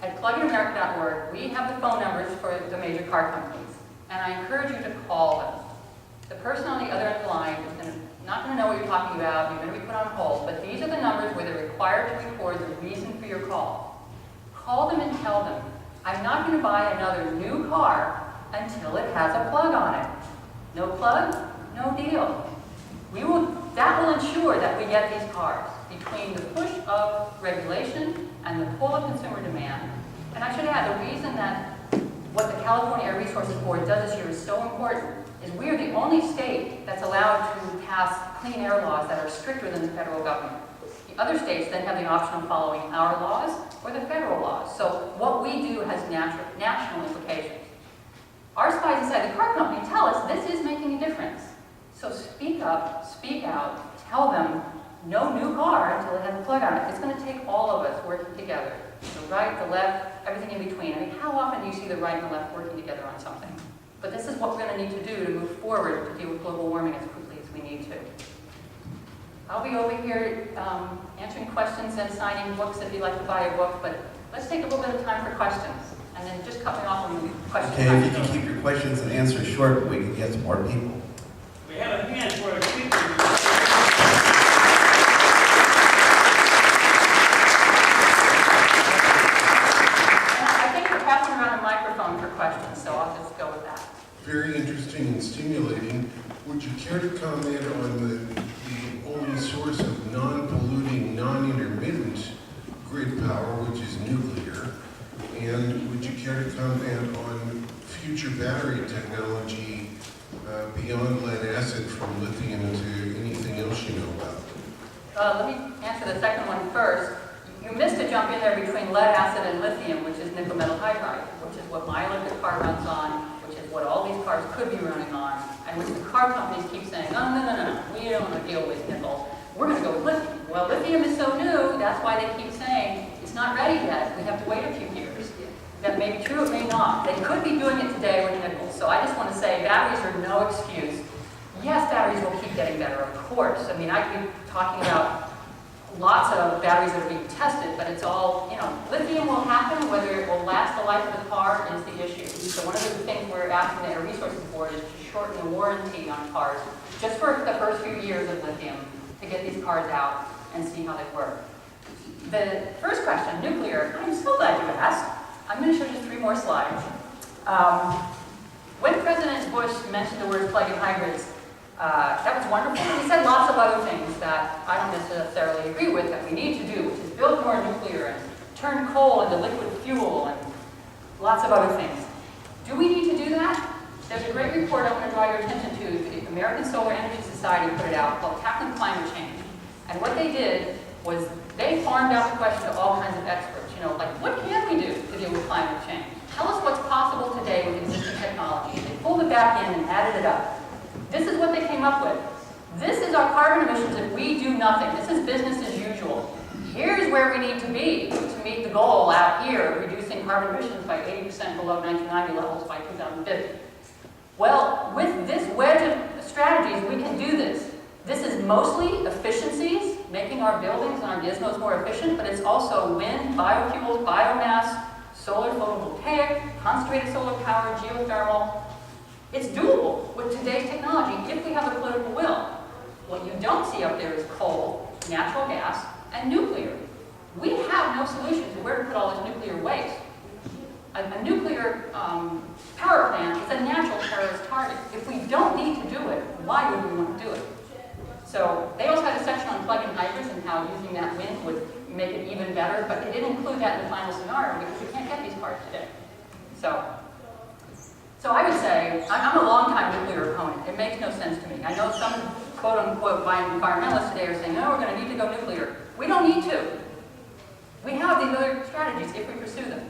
S2: At pluginamerica.org, we have the phone numbers for the major car companies, and I encourage you to call them. The person on the other end of the line is not going to know what you're talking about, you're going to be put on hold, but these required to record the reason for your call. Call them and tell them, I'm not going to buy another new car until it has a plug on it. No plug, no deal. That will ensure that we get these cars between the push of regulation and the pull of consumer demand. And I should add, the reason that what the California Air Resources Board does this year is so important is we are the only state that's allowed to pass clean air laws that are stricter than the federal government. The other states then have the option of following our laws or the federal laws. So what we do has national implications. Our spies inside the car company tell us this is making a difference. So speak up, speak out, tell them no new car until it has a plug on it. It's going to take all of us working together. The right, the left, everything in between. I mean, how often do you see the right and the left working together on something? But this is what we're going to need to do to move forward to deal with global warming as quickly as we need to. I'll be over here answering questions and signing books if you'd like to buy a book, but let's take a little bit of time for questions. And then just cut me off on the questions.
S3: Okay, if you can keep your questions and answers short, we can get some more people.
S4: We have a hand for a speaker.
S2: I think we're passing around a microphone for questions, so I'll just go with that.
S5: Very interesting and stimulating. Would you care to comment on the only source of non-polluting, non-intermittent grid power, which is nuclear? And would you care to comment on future battery technology beyond lead acid from lithium to anything else you know about?
S2: Let me answer the second one first. You missed a jump in there between lead acid and lithium, which is nickel metal hydride, which is what my electric car runs on, which is what all these cars could be running on, and which the car companies keep saying, oh, no, we don't want to deal with nickel. We're going to go with lithium. Well, lithium is so new, that's why they keep saying it's not ready yet. We have to wait a few years. That may be true, it may not. They could be doing it today with nickel. So I just want to say batteries are no excuse. Yes, batteries will keep getting better, of course. I mean, I could be talking about lots of batteries that are being tested, but it's all, lithium will happen. Whether it will last the life of the car is the issue. So one of the things we're asking the Air Resources Board is to shorten the warranty on cars just for the first few years of lithium to get these cars out and see how they work. The first question, nuclear, I'm so glad you asked. I'm going to show you 3 more slides. When President Bush mentioned the word plug-in hybrids, that was wonderful. He said lots of other things that I don't necessarily agree with that we need to do, which is build more nuclear and turn coal into liquid fuel and lots of other things. Do we need to do that? There's a great report I want to draw your attention to. The American Solar Energy Society put it out called Tackling Climate Change. And what they did was they farmed out the question to all kinds of experts. Like, what can we do to deal with climate change? Tell us what's possible today with existing technology. They pulled it back in and added it up. This is what they came up with. This is our carbon emissions if we do nothing. This is business as usual. Here's where we need to be to meet the goal out here of reducing carbon emissions by 80% below 1990 levels by 2050. Well, with this wedge of strategies, we can do this. This is mostly efficiencies, making our buildings and our gizmos more efficient, but it's also wind, biofuels, biomass, solar photovoltaic, concentrated solar power, geothermal. It's doable with today's technology if we have the political will. What you don't see up there is coal, natural gas, and nuclear. We have no solution to where to put all this nuclear waste. A nuclear power plant is a natural terrorist target. If we don't need to do it, why would we want to do it? So they also had a section on plug-in hybrids and how using that wind would make it even better, but they didn't include that in the final scenario because we can't get these cars today. So I would say, I'm a long-time nuclear opponent. It makes no sense to me. I know some quote-unquote environmentalists today are saying, no, we're going to need to go nuclear. We don't need to. We have these other strategies if we pursue them.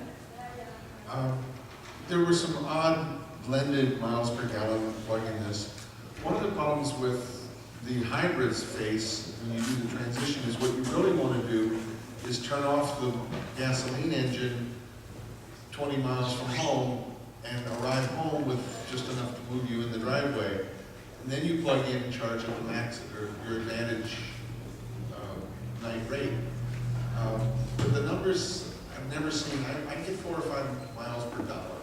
S5: There were some odd blended miles per gallon plug-in this. One of the problems with the hybrids face when you do the transition is what you really want to do is turn off the gasoline engine 20 miles from home and arrive home with just enough to move you in the driveway. And then you plug in and charge at the max or your advantage night rate. But the numbers I've never seen, I get 4 or 5 miles per dollar.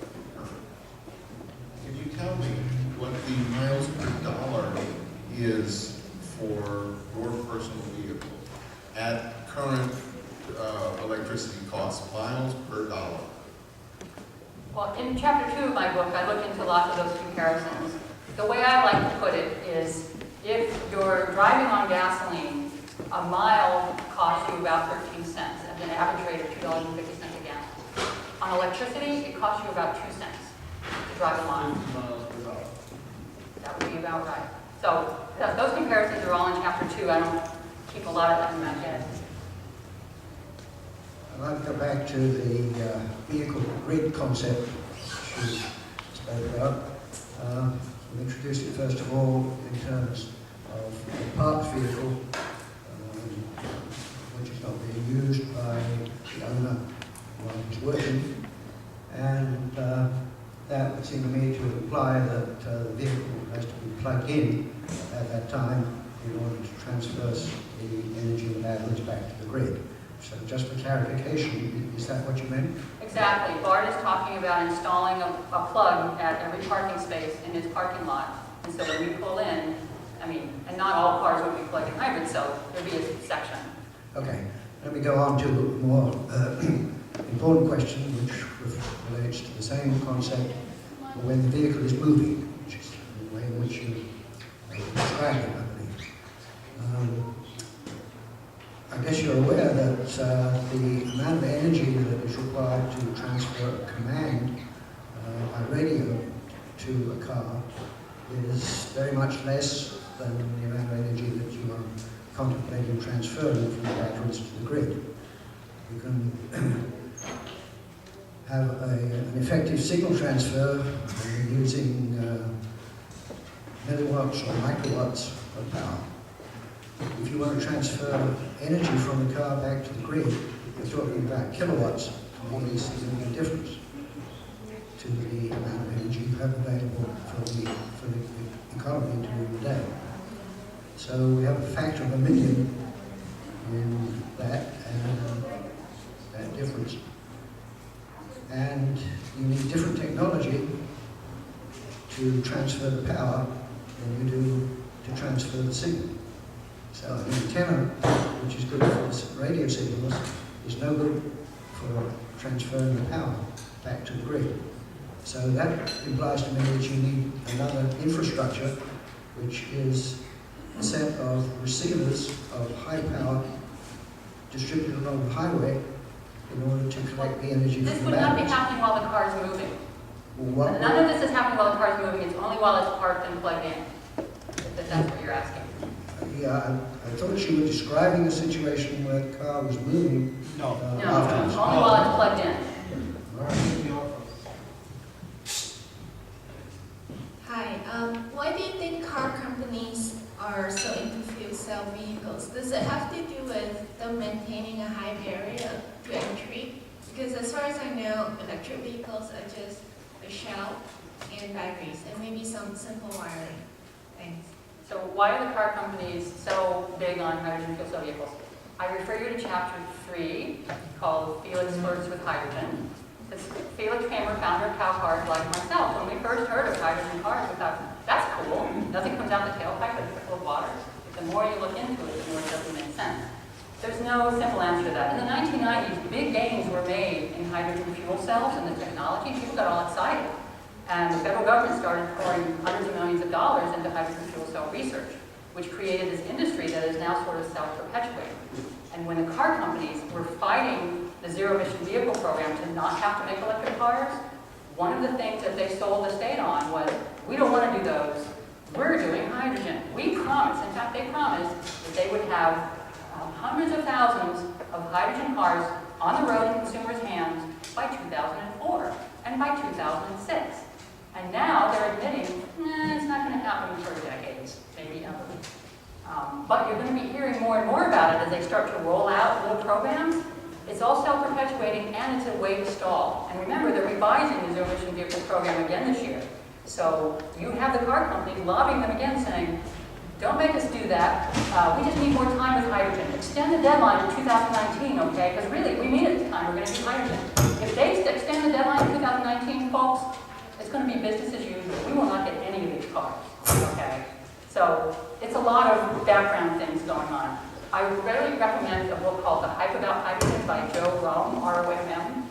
S5: Can you tell me what the miles per dollar is for your personal vehicle? at current electricity costs, miles per dollar?
S2: Well, in chapter 2 of my book, I look into lots of those comparisons. The way I like to put it is, if you're driving on gasoline, a mile costs you about 13 cents at an average rate of $2.50 a gallon. On electricity, it costs you about 2 cents to drive a mile.
S4: 50 miles per dollar.
S2: That would be about right. So those comparisons are all in chapter 2. I don't keep a lot of them in my head.
S6: I'd like to go back to the vehicle grid concept you spoke about. We'll introduce it first of all in terms of a parked vehicle, which is not being used by the owner while he's working, and that would seem to me to imply that the vehicle has to be plugged in at that time in order to transfer the energy and batteries back to the grid. So just for clarification, is that what you meant?
S2: Exactly. Bart is talking about installing a plug at every parking space in his parking lot. And so when we pull in, and not all cars would be plug-in hybrid, so there'd be a section.
S6: Okay, let me go on to a more important question, which relates to the same concept when the vehicle is moving, which is the way in which you described it, I believe. I guess you're aware that the amount of energy that is required to transfer a command by radio to a car is very much less than the amount of energy that you are contemplating transferring from the batteries to the grid. You can have an effective signal transfer using milliwatts or microwatts of power. If you want to transfer energy from the car back to the grid, you're talking about kilowatts, and there is a significant difference to the amount of energy you have available for the economy during the day. So we have a factor of 1 million in that difference. And you need different technology to transfer the power than you do to transfer the signal. So an antenna, which is good for radio signals, is no good for transferring the power back to the grid. So that implies to me that you need another infrastructure, which is a set of receivers of high power distributed along the highway in order to collect the energy
S2: This
S6: from
S2: would
S6: the
S2: not be
S6: batteries.
S2: happening while the car is moving. None of this is happening while the car is moving. It's only while it's parked and plugged in. If that's what you're asking.
S6: Yeah, I thought you were describing a situation where the car was moving.
S4: No.
S2: No,
S6: afterwards.
S2: only while it's plugged in.
S6: All right.
S7: Hi, why do you think car companies are so into fuel cell vehicles? Does it have to do with them maintaining a high barrier to entry? Because as far as I know, electric vehicles are just a shell and batteries, and maybe some simple wiring. Thanks.
S2: So why are the car companies so big on hydrogen fuel cell vehicles? I refer you to chapter 3 called Felix Flirts with Hydrogen. Because Felix Kramer, founder of Cow Cars, like myself, when we first heard of hydrogen cars, we thought, that's cool. Nothing comes out the tailpipe but a trickle of water. The more you look into it, the more it doesn't make sense. There's no simple answer to that. In the 1990s, big gains were made in hydrogen fuel cells and the technology. People got all excited. And the federal government started pouring hundreds of millions of dollars into hydrogen fuel cell research, which created this industry that is now sort of self-perpetuating. And when the car companies were fighting the zero-emission vehicle program to not have to make electric cars, one of the things that they sold the state on was, we don't want to do those. We're doing hydrogen. We promise, in fact, they promised that they would have hundreds of thousands of hydrogen cars on the road in consumers' hands by 2004 and by 2006. And now they're admitting, it's not going to happen for decades, maybe ever. But you're going to be hearing more and more about it as they start to roll out little programs. It's all self-perpetuating and it's a way to stall. And remember, they're revising the zero-emission vehicle program again this year. So you have the car companies lobbying them again saying, don't make us do that. We just need more time with hydrogen. Extend the deadline to 2019, okay? Because really, we mean it this time. We're going to do hydrogen. If they extend the deadline to 2019, folks, it's going to be business as usual. We will not get any of these cars, okay? So it's a lot of background things going on. I really recommend a book called The Hype About Hydrogen by Romm, R-O-M-M.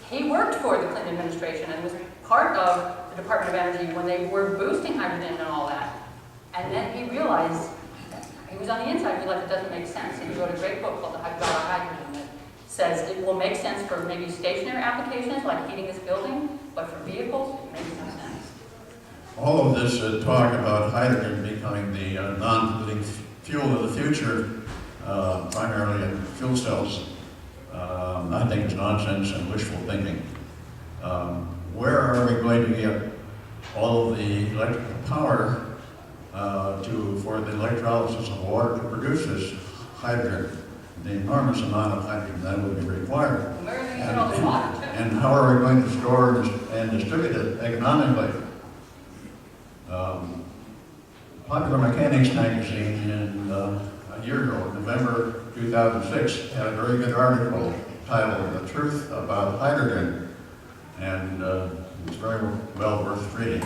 S2: He worked for the Clinton administration and was part of the Department of Energy when they were boosting hydrogen and all that. And then he realized, he was on the inside, he realized it doesn't make sense. And he wrote a great book called The Hype About Hydrogen that says it will make sense for maybe stationary applications like heating this building, but for vehicles, it makes no sense.
S8: All of this talk about hydrogen becoming the non-polluting fuel of the future, primarily in fuel cells, I think is nonsense and wishful thinking. Where are we going to get all of the electrical power for the electrolysis of water to produce this hydrogen? The enormous amount of hydrogen that would be required.
S2: Where are they getting all the water, too?
S8: And how are we going to store and distribute it economically? Popular Mechanics magazine a year ago, November 2006, had a very good article titled "The Truth About Hydrogen," and it's very well worth reading.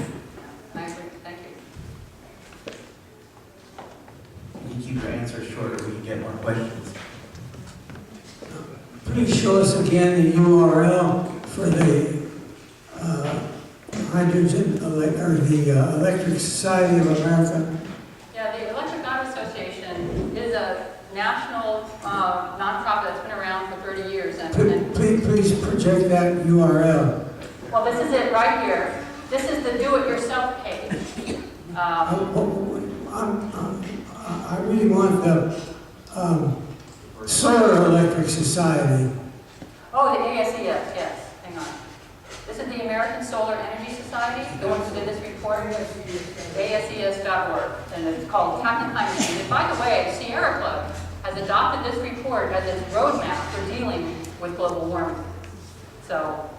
S2: I agree. Thank you.
S3: You can keep your answers shorter, we can get more questions.
S9: Please show us again the URL for the hydrogen, or the Electric Society of America.
S2: Yeah, the Electric Auto Association is a national nonprofit that's been around for 30 years.
S9: Please project that URL.
S2: Well, this is it right here. This is the do-it-yourself page.
S9: I really want the Solar Electric Society.
S2: Oh, the ASES, yes. Hang on. This is the American Solar Energy Society, the ones who did this report, ASES.org, and it's called Tackling Climate Change. And by the way, the Sierra Club has adopted this report as its roadmap for dealing with global warming. So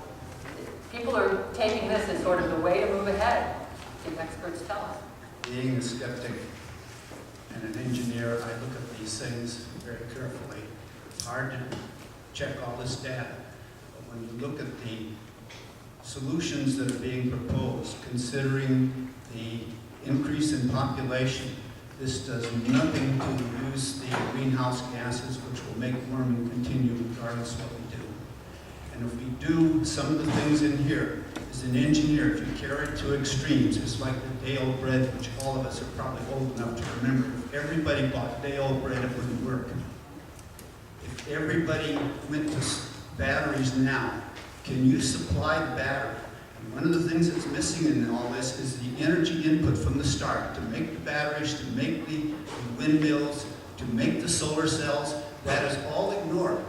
S2: people are taking this as sort of the way to move ahead, the experts tell us.
S10: Being a skeptic and an engineer, I look at these things very carefully. It's hard to check all this data, but when you look at the solutions that are being proposed, considering the increase in population, this does nothing to reduce the greenhouse gases, which will make warming continue regardless of what we do. And if we do some of the things in here, as an engineer, if you carry it to extremes, it's like the day-old bread, which all of us are probably old enough to remember. If everybody bought day-old bread, it wouldn't work. If everybody went to batteries now, can you supply the battery? And one of the things that's missing in all this is the energy input from the start to make the batteries, to make the windmills, to make the solar cells. That is all ignored.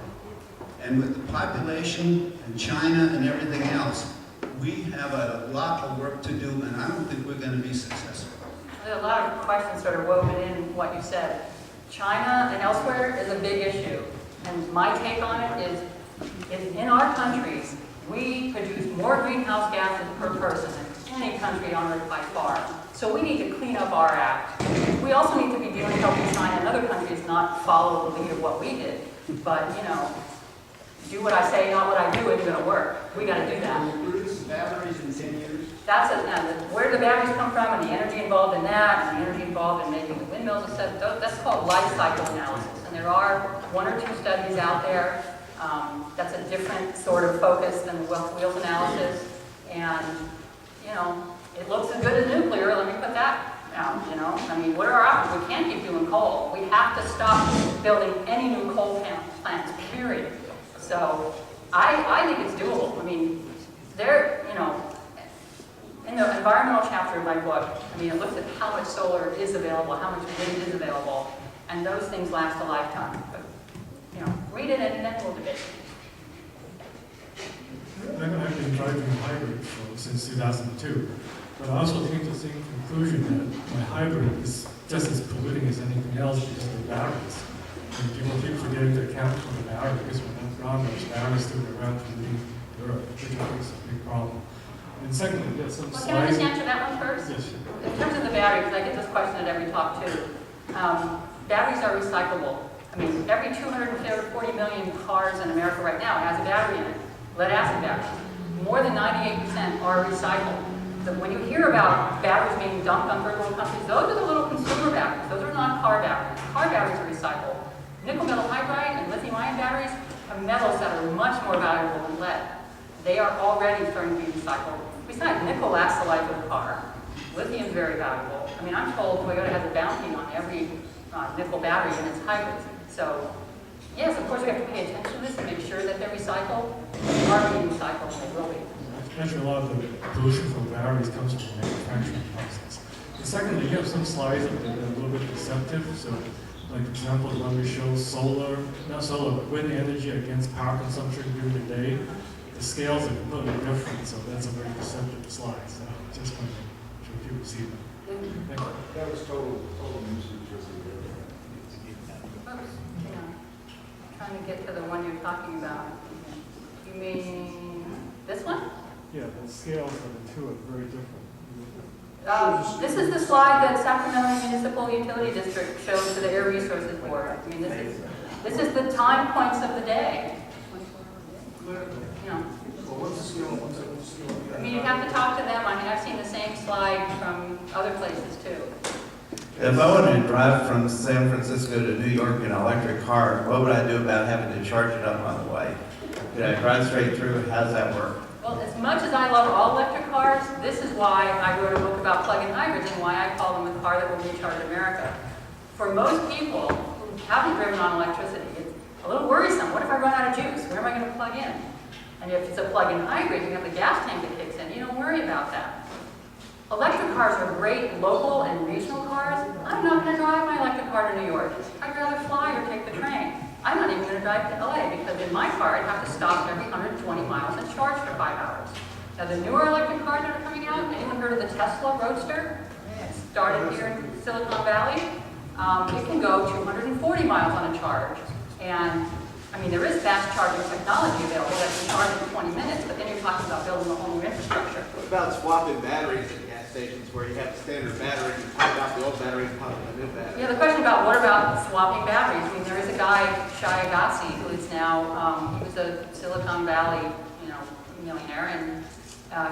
S10: And with the population and China and everything else, we have a lot of work to do, and I don't think we're going to be successful.
S2: There are a lot of questions sort of woven in what you said. China and elsewhere is a big issue. And my take on it is in our countries, we produce more greenhouse gases per person than any country on earth by far. So we need to clean up our act. We also need to be doing helping China and other countries not follow the lead of what we did. But, you know, do what I say, not what I do, isn't going to work. We got to do that.
S10: We'll produce batteries in 10 years.
S2: That's it. Now, where do the batteries come from, and the energy involved in that, and the energy involved in making the windmills, etc. That's called life cycle analysis. And there are 1 or 2 studies out there. That's a different sort of focus than the wheels analysis. And, you know, it looks as good as nuclear. Let me put that out, you know. I mean, what are our options? We can't keep doing coal. We have to stop building any new coal plants, period. So I think it's doable. I mean, there, you know, in the environmental chapter of my book, I mean, it looks at how much solar is available, how much wind is available, and those things last a lifetime. But, you know, read it and then we'll debate.
S11: I've been driving a hybrid since 2002, but I also came to the same conclusion that my hybrid is just as polluting as anything else because of the batteries. And people keep forgetting to account for the battery because when that's gone, those batteries still around polluting the earth, which I think is a big problem. And secondly, there's some
S2: Well, can I just answer that one first?
S11: Yes, sure.
S2: In terms of the battery, because I get this question at every talk too. Batteries are recyclable. I mean, every 240 million cars in America right now has a battery in it, lead acid batteries. More than 98% are recycled. So when you hear about batteries being dumped on third world countries, those are the little consumer batteries. Those are not car batteries. Car batteries are recycled. nickel metal hydride and lithium ion batteries are metals that are much more valuable than lead. They are already starting to be recycled. Besides, nickel lasts the life of a car. Lithium is very valuable. I mean, I'm told Toyota has a bounty on every nickel battery in its hybrids. So, yes, of course we have to pay attention to this and make sure that they're recycled. They are being recycled and they will be.
S11: Actually, a lot of the pollution from batteries comes from the manufacturing process. And secondly, you have some slides that are a little bit deceptive. So, like, for example, when we show but wind energy against power consumption during the day, the scales are completely different. So that's a very deceptive slide. So just want to show people see that. Thank you.
S5: That was total usage.
S2: Trying to get to the one you're talking about. You mean this one?
S11: Yeah, the scales of the two are very different.
S2: This is the slide that Sacramento Municipal Utility District shows to the Air Resources Board. I mean, this is the time points of the day. You know. I mean, you have to talk to them. I mean, I've seen the same slide from other places too.
S3: If I wanted to drive from San Francisco to New York in an electric car, what would I do about having to charge it up on the way? Could I drive straight through? How does that work?
S2: Well, as much as I love all electric cars, this is why I wrote a book about plug-in hybrids and why I call them the car that will recharge America. For most people who haven't driven on electricity, it's a little worrisome. What if I run out of juice? Where am I going to plug in? And if it's a plug-in hybrid, you have the gas tank that kicks in. You don't worry about that. Electric cars are great local and regional cars. I'm not going to drive my electric car to New York. I'd rather fly or take the train. I'm not even going to drive to LA because in my car I'd have to stop every 120 miles and charge for 5 hours. Now the newer electric cars that are coming out, anyone heard of the Tesla Roadster? It started here in Silicon Valley. It can go 240 miles on a charge. And I mean, there is fast charging technology available that can charge in 20 minutes, but then you're talking about building a whole new infrastructure.
S12: What about swapping batteries at gas stations where you have a standard battery, you pop out the old battery and pop in a new battery?
S2: Yeah, the question about what about swapping batteries? I mean, there is a guy, Shai Agassi, who is now, he was a Silicon Valley, millionaire, and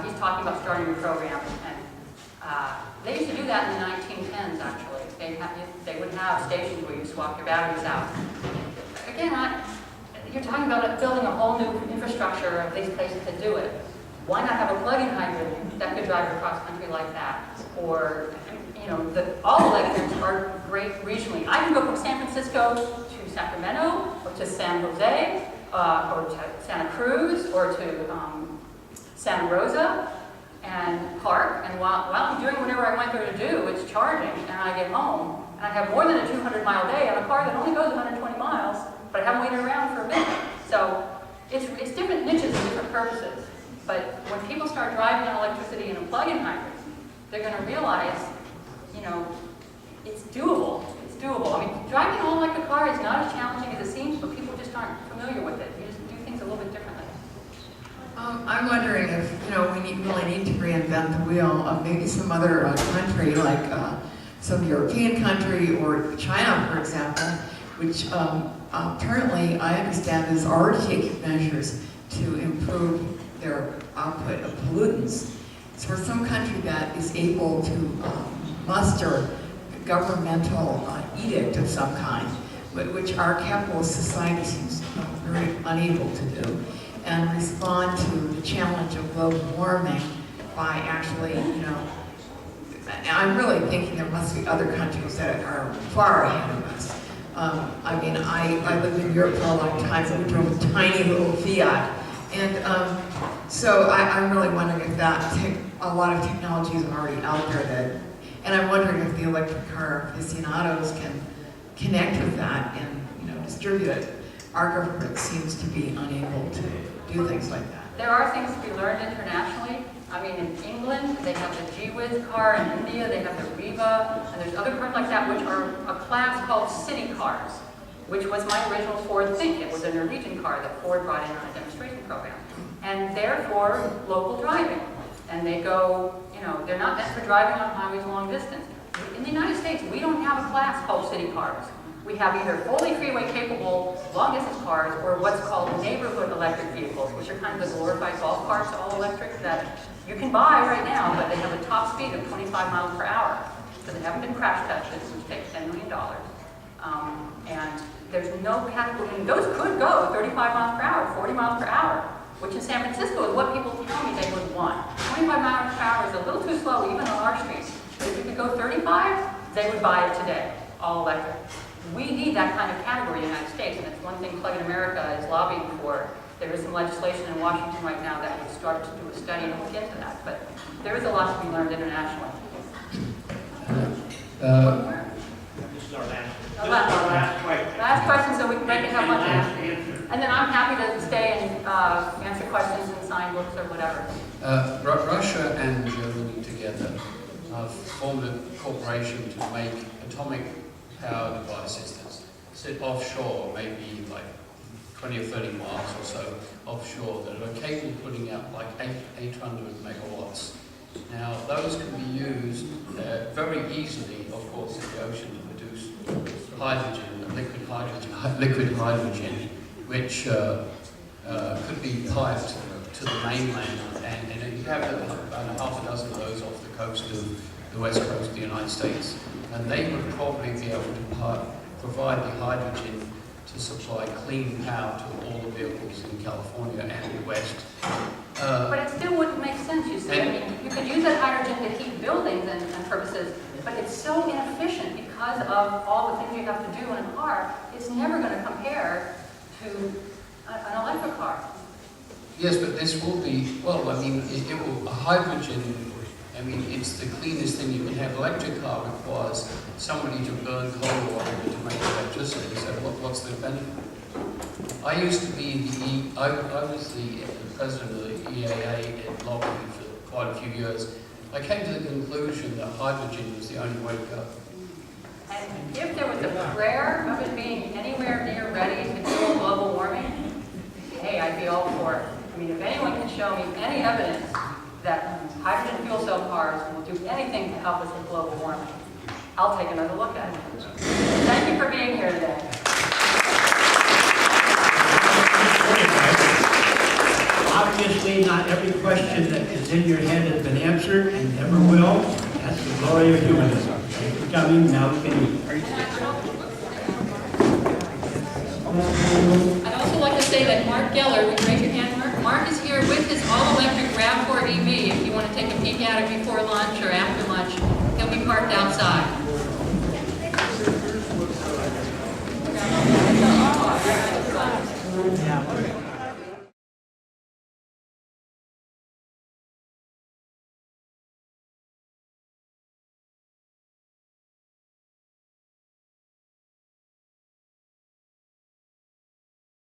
S2: he's talking about starting a program. And they used to do that in the 1910s, actually. They would have stations where you swap your batteries out. Again, you're talking about building a whole new infrastructure of these places to do it. Why not have a plug-in hybrid that could drive across country like that? Or, all electrics are great regionally. I can go from San Francisco to Sacramento, or to San Jose, or to Santa Cruz, or to Santa Rosa, and park. And while I'm doing whatever I went there to do, it's charging, and I get home, and I have more than a 200-mile day on a car that only goes 120 miles. But I haven't waited around for a minute. So it's different niches and different purposes. But when people start driving on electricity in a plug-in hybrid, they're going to realize, it's doable. It's doable. I mean, driving an all-electric car is not as challenging as it seems, but people just aren't familiar with it. You just do things a little bit differently.
S13: I'm wondering if, we really need to reinvent the wheel of maybe some other country, like some European country or China, for example, which currently, I understand, is already taking measures to improve their output of pollutants. It's for some country that is able to muster a governmental edict of some kind, which our capitalist society seems very unable to do, and respond to the challenge of global warming by actually, I'm really thinking there must be other countries that are far ahead of us. I lived in Europe for a long time, so we drove a tiny little Fiat. And so I'm really wondering if a lot of technology is already out there and I'm wondering if the electric car aficionados can connect with that and, distribute it. Our government seems to be unable to do things like that.
S2: There are things to be learned internationally. I mean, in England, they have the G-Wiz car. In India, they have the Riva. And there's other cars like that, which are a class called city cars, which was my original Ford Think. It was a Norwegian car that Ford brought in on a demonstration program. And therefore, local driving. And they go, they're not meant for driving on highways long distance. In the United States, we don't have a class called city cars. We have either fully freeway-capable long-distance cars or what's called neighborhood electric vehicles, which are kind of the glorified golf carts, all electric, that you can buy right now, but they have a top speed of 25 miles per hour. So they haven't been crash tested, which takes $10 million. And There's no category, and those could go 35 miles per hour, 40 miles per hour, which in San Francisco is what people tell me they would want. 25 miles per hour is a little too slow, even on our streets. But if you could go 35, they would buy it today, all electric. We need that kind of category in the United States, and it's one thing Plug in America is lobbying for. There is some legislation in Washington right now that would start to do a study and look into that, but there is a lot to be learned internationally.
S4: This is our last question.
S2: Last question, so we can break and have lunch. And then I'm happy to stay and answer questions and sign books or whatever.
S10: Russia and Germany together formed a corporation to make atomic power devices that sit offshore, maybe like 20 or 30 miles or so offshore, that are capable of putting out like 800 megawatts. Now, those can be used very easily, of course, in the ocean to produce hydrogen, liquid hydrogen, which could be piped to the mainland, and you have about half a dozen of those off the coast of the west coast of the United States, and they would probably be able to provide the hydrogen to supply clean power to all the vehicles in California and the West.
S2: But it still wouldn't make sense, you see. I mean, you could use that hydrogen to heat buildings and purposes, but it's so inefficient because of all the things you have to do in a car. It's never going to compare to an electric car.
S10: Yes, but this will be, well, I mean, it will, hydrogen, I mean, it's the cleanest thing you can have. Electric car requires somebody to burn coal or whatever to make electricity, so what's the benefit? I used to be I was the president of the EAA in lobbying for quite a few years. I came to the conclusion that hydrogen was the only way to go.
S2: And if there was a prayer of it being anywhere near ready to kill global warming, hey, I'd be all for it. I mean, if anyone can show me any evidence that hydrogen fuel cell cars will do anything to help us with global warming, I'll take another look at it. Thank you for being here today.
S4: Obviously, not every question that is in your head has been answered and never will. That's the glory of humanism. Thanks for coming. Now we can eat.
S2: I'd also like to say that Mark Geller, would you raise your hand, Mark? Mark is here with his all-electric RAV4 EV. If you want to take a peek at it before lunch or after lunch, he'll be parked outside.